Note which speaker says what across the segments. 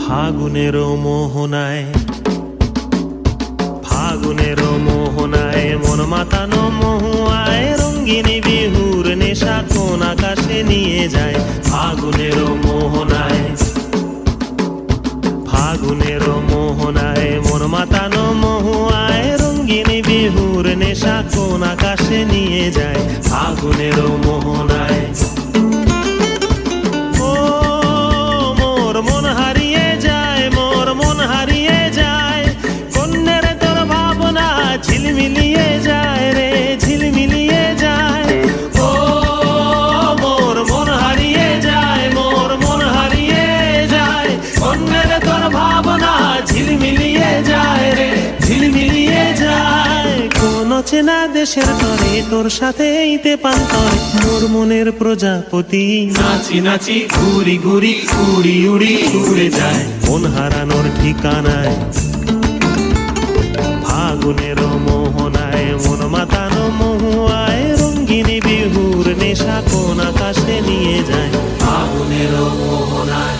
Speaker 1: ফাগুনের মোহনায় মন মাতানো মহুয়ায় রঙ্গিনী বিহুর নেশা কোন আকাশে নিয়ে যায়। ফাগুনের মোহনায় মন মাতানো মহুয়ায় রঙ্গিনী বিহুর নেশা কোন আকাশে নিয়ে যায়। ফাগুনের মোহনায় ঝিলমিলিয়ে যায় রে, ঝিলমিলিয়ে যায়। ও মোর মন হারিয়ে যায়, মোর মন হারিয়ে যায়। অন্যের তোর ভাবনা ঝিলমিলিয়ে যায় রে, ঝিলমিলিয়ে যায়। কোন চেনা দেশের তরে তোর সাথে ইতে পান্তরে মোর মনের প্রজাপতি নাচি নাচি ঘুরি ঘুরি উড়ি উড়ি উড়ে যায় মন হারানোর ঠিকানায়। ফাগুনের মোহনায় মন মাতানো মহুয়ায় রঙ্গিনী বিহুর নেশা কোন আকাশে নিয়ে যায়। ফাগুনের মোহনায়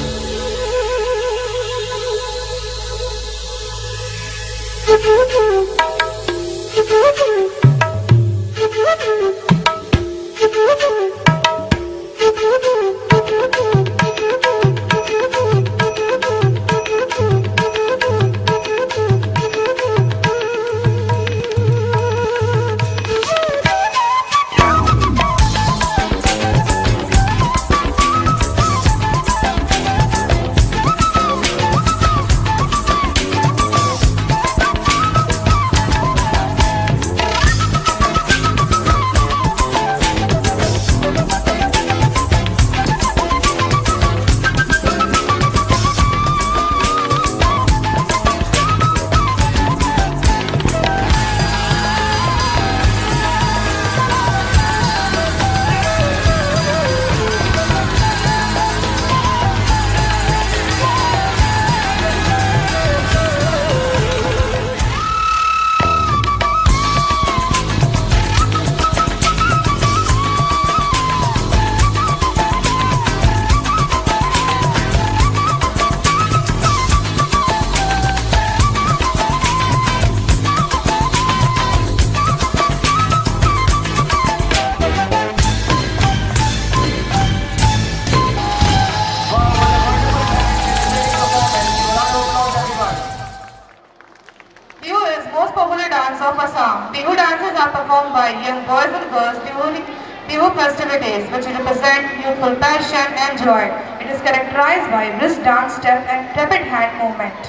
Speaker 2: most popular dance of Assam. Bihu dances are performed by young boys and girls during Bihu festivities, which represent youthful passion and joy. It is characterized by brisk dance step and rapid hand movement.